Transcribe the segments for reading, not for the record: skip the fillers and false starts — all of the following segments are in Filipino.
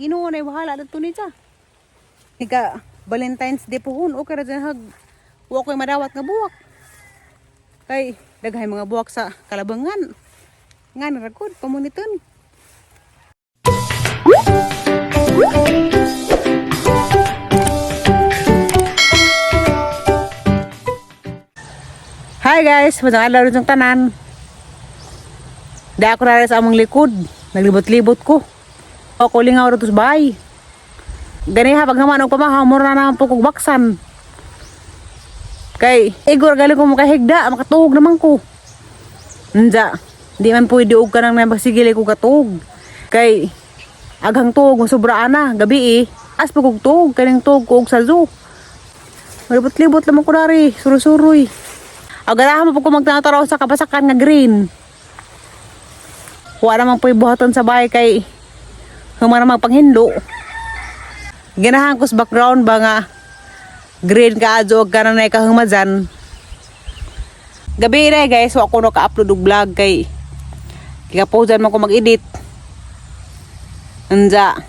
Ginoo na bahala dito ni siya. Ika Valentine's Day pohon okay ra dyan hag wa ko'y madawat nga buwak. Kay daghay mga buwak sa kalabangan. Nga naragod pamuniton. Hi guys, magandang adlaw rin sa tanan. Di ako na sa among likod. Naglibot-libot ko. Ako lingaw rin sa bahay. Ganiha pag naman og pamahaw mo na naman po kong baksan. Kay igor galing ko makahigda, makatuhog naman ko. Nja, di man pwede og kanang nabasigili ko katuhog. Kay aghang tuhog mo sobra na gabi as pag og tuhog kaning tuhog ko og sa zoo. Malibot-libot naman ko dari, suruy-suruy. Agarahan mo po kung magtataraw sa kapasakan nga green. Wala namang po'y buhaton sa bahay kay human namang panghindo. Ganahan ko sa background ba nga green ka adyo og kanang naay kahumadyan. Gabi na guys, wa ko no ka-upload og vlog kay kikaposan man ko mag-edit. Anja,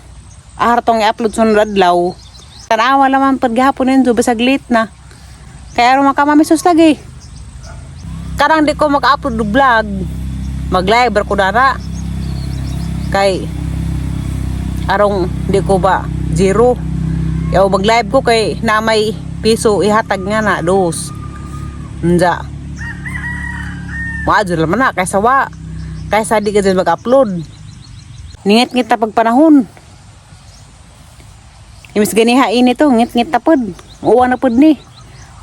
ahartong i-upload sunod adlaw. Tanawa naman pag gihapon nito basag late na. Kaya aron makamamisos lagi. Karang di ko mag-upload ng vlog, mag-live ako dara. Kay arong di ko ba zero. Kaya mag-live ko kay na may piso ihatag nga na dos. Nja. Maadyo naman na kaysa wa. Kaysa di ka din mag-upload. Ningit-ngit na pagpanahon. Imis ganiha ini to, ngit-ngit na pod. Uwa na pod ni.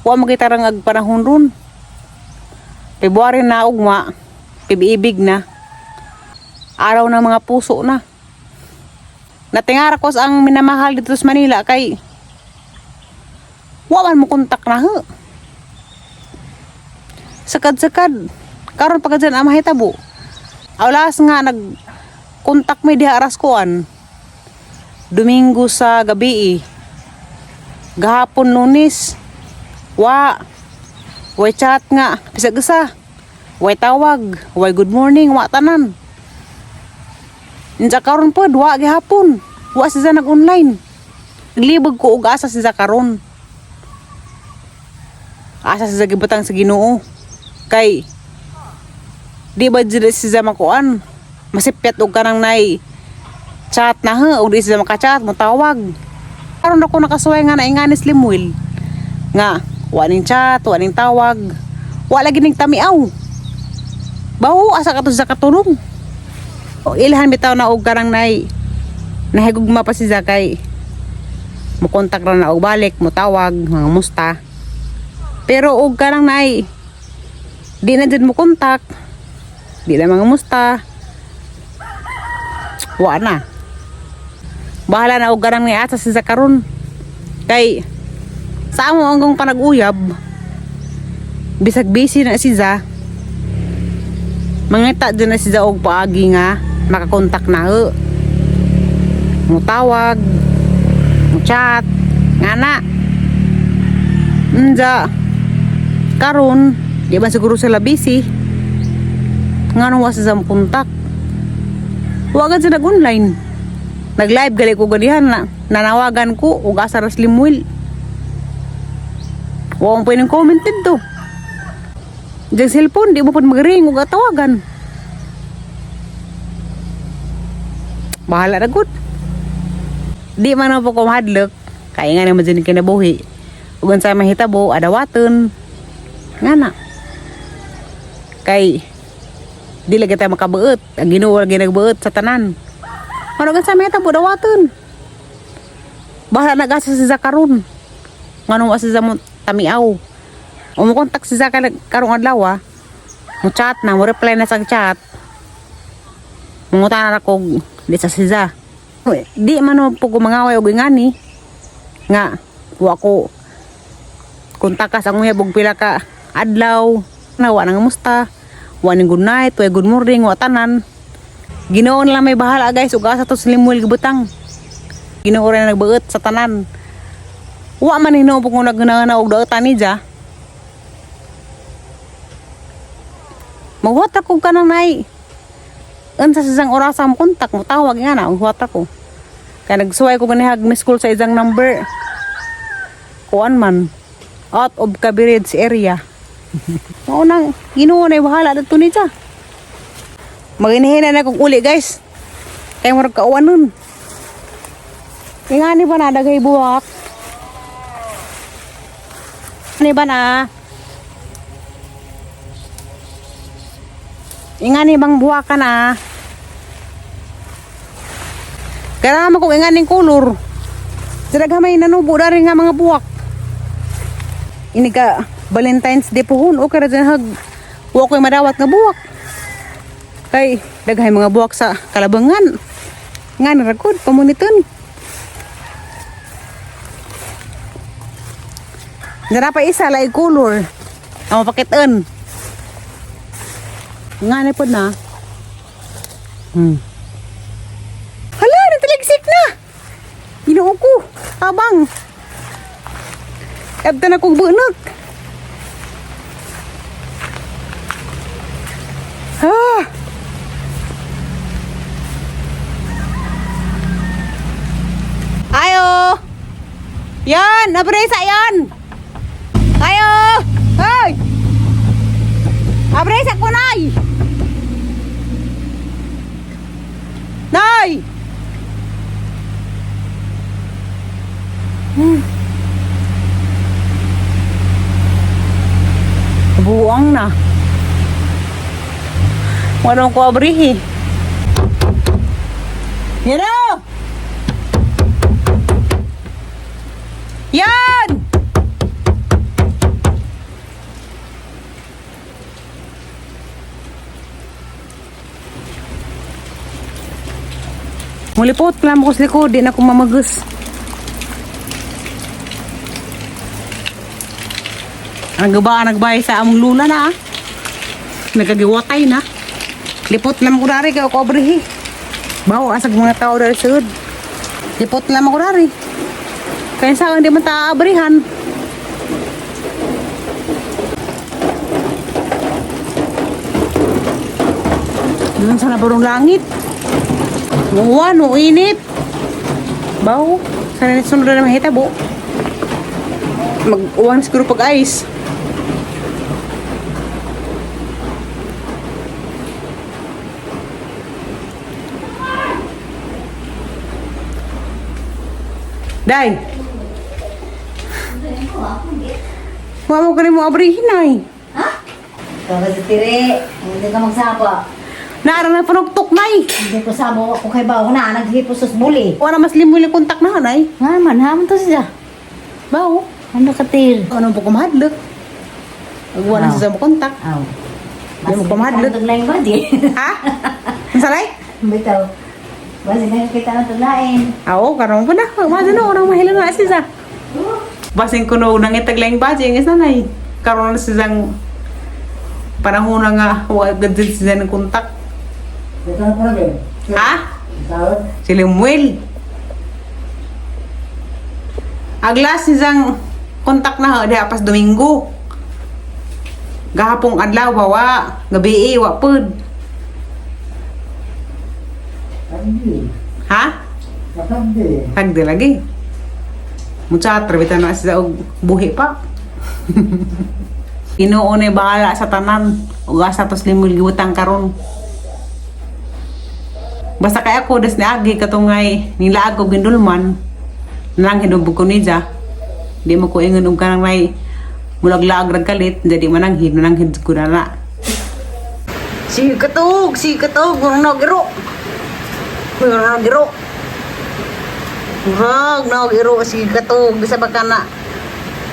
Uwa magitarang agpanahon ron. February na ugma, pib-ibig na. Araw ng mga puso na. Natingara ko ang minamahal dito sa Manila kay waman mo kontak na ho. Sakad-sakad. Karon pagka dyan ang mahitabo. Awlas nga nag-kontak may diha aras koan. Domingo sa gabi Gahapon Lunes. Way chat nga, pisag-isa. Way tawag, way good morning, wa tanan. Insa karon pod, wa gihapon. Wa siya nag-online. Naglibog ko og asa siya karon. Asa siya gibutang sa Ginoo. Kay di ba dili siya makuan? Masipyat og kanang nay chat na ho, og di siya makachat, mo tawag. Karon ako nakasuway nga na inganis limwil. Nga waning chat, waning tawag. Wala gining tamiaw. Bawo asa ka to sa katulong. O ilhan bitaw na og karang nay nahigugma pa si Zakay. Mo kontak ra na og balik, mo tawag, mga musta. Pero og karang nay di na jud mo kontak. Di na mga musta. Wa na. Bahala na og karang ni asa si Zakaron. Kay sa amo hanggang panag-uyab bisag busy na siya mangita dyan na siya og paagi nga makakontak na ho mo tawag mo chat nga na nja karon di ba siguro sila busy nga nung wasa sa kontak wagad siya nag-online nag-live gali ko ganihan na nanawagan ko og asa ra Slimwil. Huwag pwedeng comment dito. Diyan cellphone, di mo po mag-ring o tawagan. Bahala na good. Di man po kumahadlok. Kaya nga naman dyan kinabuhi. Huwag sa mahitabo, adawaton. Nga na. Kay, di lagi tayo makabuot. Ang Ginoo lagi nagbuot sa tanan. Huwag sa mahitabo, adawaton. Bahala na gasa sa Zakaron. Nga nung wasa sa tamiaw. Umukontak si Zaka karong adlaw mo chat na, mo reply na sa chat. Mungutan na ako di sa siya. Di man po kumangaway og ingani nga wa ko kontakas ang uyab og pila ka adlaw na wa nang musta. Wa ning good night, wa good morning, wa tanan. Ginoo na lang may bahala guys ug asa to Slimwil gibutang. Ginoo ra nagbuot sa tanan. Wa man hino po kung nagnana og daotan ni ja. Maghuwat ako kanang nay. Unsa sa isang orasa mo kontak mo tawag nga na, maghuwat ako. Kaya nagsuway ko ganihag miss call sa isang number. Kuan man. Out of coverage area. Maunang Ginoo na bahala dito ni siya. Maginihinan na kong uli guys. Kaya marag kauan nun. Ingani ba na dagay buwak? Ingani ba na? Ingani bang buwak ka na? Kaya naman kong inganing kulor. Siragamay nanubo na rin nga mga buwak. Ini ka Valentine's Day pohon. O kaya dyan hag. Huwag ko'y madawat nga buwak. Kay daghay mga buwak sa kalabangan. Nga naragod, pamuniton. Nara pa isa, laig color. Ang mapakitan. Nga na po na. Hala, nataligsik na. Ginoo ko. Abang. Abda na kong bunak. Ah. Ayo. Yan, abresa yan. Ayo. Hoy. Abresa ko nay. Nay. Buang na. Walang ko abrihi. Yan o! Yan! Mulipot, klamo ko sa likod. Di na ako mamagus. Nagbay sa among lula na ah. Nagagiwatay na. Lipot lang ko dari kaya ako abrihi. Bawa asag mga tao dari sud. Lipot lang ako dari. Kaya sa hindi man ta abrihan. Doon sa nabarong langit. Uwan, uinit. Bawo. Sana sunod na mahita bo. Mag-uwan siguro pag ice. Day. Mama ko rin mo abrihin ay. Ha? Kaya sa tiri, hindi ka magsaba. Naarang na panugtok nay. Hindi ko sabo ako kay bawo na, naghipo sus buli. Wala mas limuli kontak na nay. Nga man, hamon to siya. Bawo. Ano ka tir? Ano po kumahadlok? Wala Wow. sa mo kontak. Aw. Di mo pamadlot. Ang taglayin ba di? Ha? Masalay? Bitaw. Basi na kita ang taglayin. Oo, karong po na. Mado na, orang mahilan na siya. Basing ko no, nang itaglayang baji, ang isa nay. Karoon na siyang panahon na nga, huwag din siya ng kontak. Ito na pala eh. Ha? Tawad? Si Limuel. Aglas siyang kontak na di apas Domingo. Gahapong adlaw bawa, gabi wa pud. Hindi. Ha? Hindi. Hagdi lagi. Mucha trabitan na siya og buhi pa. Ginoo ni bahala sa tanan. Ug asa tos Limuel giwutang karon. Basta kay ako des ni agi katungay nila ako gindulman. Nang hinubog ko niya. Di mo ko ingon og kanang may mulaglaag ragkalit, jadi mananghid ko na na. Si katog, murang nagiro. Murang nagiro. Murang nagiro si katog sa bakana.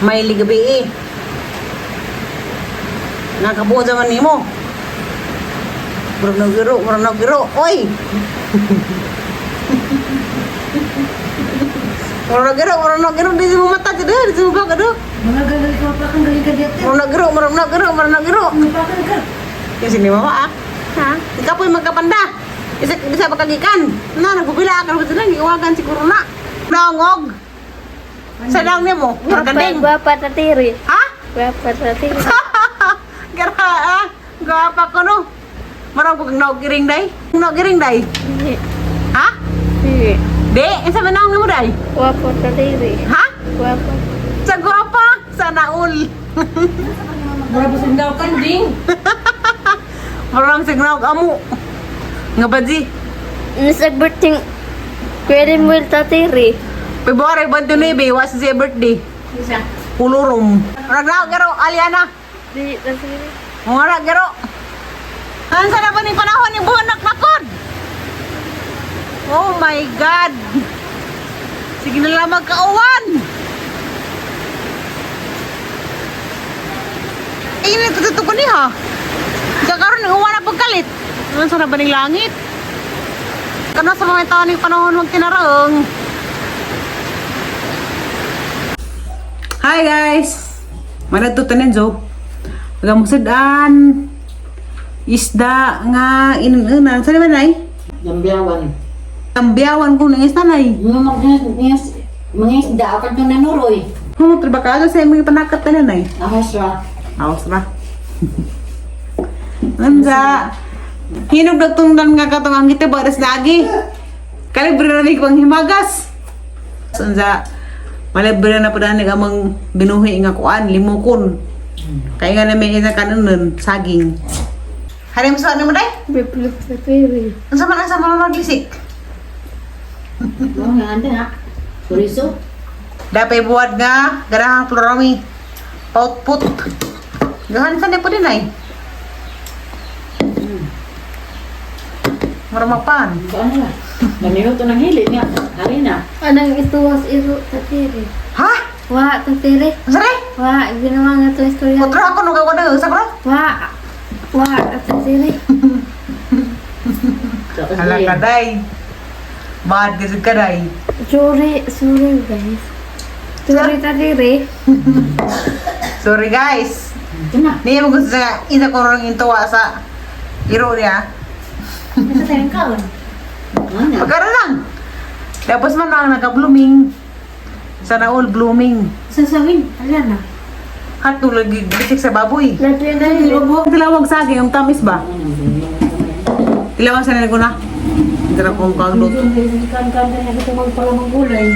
May ligabi eh. Nakabuo zaman nimo. Murang nagiro. Oy! Murang nagiro, di mo mata ka di mo ka do. Mga gagal ka pa kang galing ka dito. Murang nagiro. Mapakan ka. Yung sini mama ah. Ha? Ikaw po'y magkapanda. Bisa pakagikan. Na, nagpupila ka. Gusto lang, iwagan siguro na. Nangog. Sa lang niya mo. Magandang. Guapa tatiri. Ha? Guapa tatiri. Gara ah. Gapa ko no. Marang ko kang nagiring day. Nagiring day. Hindi. Ha? Hindi. Di, isa man ang mo day. Wapo sa tiri. Ha? Wapo. Sa gwapa, sana all. Mura ba daw kanding? Maram signal amo. Nga ba di? Nasagberting pwede mo sa tiri. February 29, was siya birthday. Isa. Pulurum. Raglaw garo, Aliana. Di sa tiri. Mga garo. Ano sa na ba ning panahon ni buhanak nakod? Oh my God. Sige na lang magkauwan. Ini tututupan niya. Kakaroon ng uwan na pagkalit. Ano sa na ba ning langit? Kano sa mga taon ng panahon mong tinarang. Hi guys! Managtutanin Jo. Magamusadan. Isda nga inunan. Saan naman ay? Jambiawan. Tambiyawan ko ng isda na ay. Mga isda, apat nung nanuroy. Trabakado sa mga panakat na na ay. Ahas ra. Awas ra. Nanda. Hinog nagtungdan nga katong ang kita baras lagi. Kalibre na rin pang himagas. Nanda. Malibra na po na amang binuhi nga kuan, limukon. Kaya nga namin isa kanunan, saging. Hari mo sa ano mo day? Biplop sa tiri. Ang sama maglisik. Oo, nga anda ha. Chorizo. Dapay buwad nga, garahang florami. Output. Gahan sa po din ay. Maramapan. Saan na? Naminuto ng hili nga. Hari na. Anang ituwas iro sa tiri. Ha? Wa sa tiri. Masari? Wa ginawa nga to istorya. Putra ako nung gawa na sa bro. Wa sa tiri. Hala ka day. Bad kasi ka day. Sorry guys. Sorry sa tiri. Sorry guys. Ito na. Hindi mo gusto sa isa ko rin intuwa sa iro niya. Ito sa yung kaon. Ano? Pagkaroon lang. Tapos man ang naka-blooming. Sana all blooming. Sasawin. Ala na. Hat tulad gisik sa baboy. Lati na yun. Tilawag saging, yung tamis ba? Tilawag sa nila ko na. Hindi na kong kagluto. Kan-kan na ito magpalamang gulay.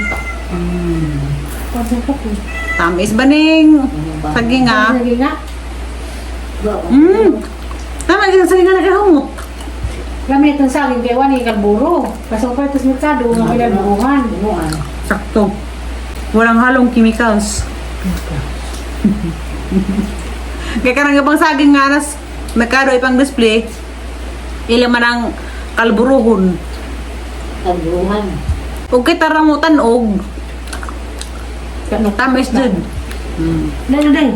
Pasok ko. Tamis ba ning? Saging ah. Sige nga. Tama, yung saging nga nakahumot. Kami itong saging kay Wani kalburo. Pasok pa ito sa merkado. Mga pinagburuhan. Sakto. Walang halong chemicals. Kaya karang ibang saging nga nas merkado ipang display. Ilang man ang kalburuhon. Kalburuhan. Huwag kita ramutan og tamis dyan. Dahil dahil.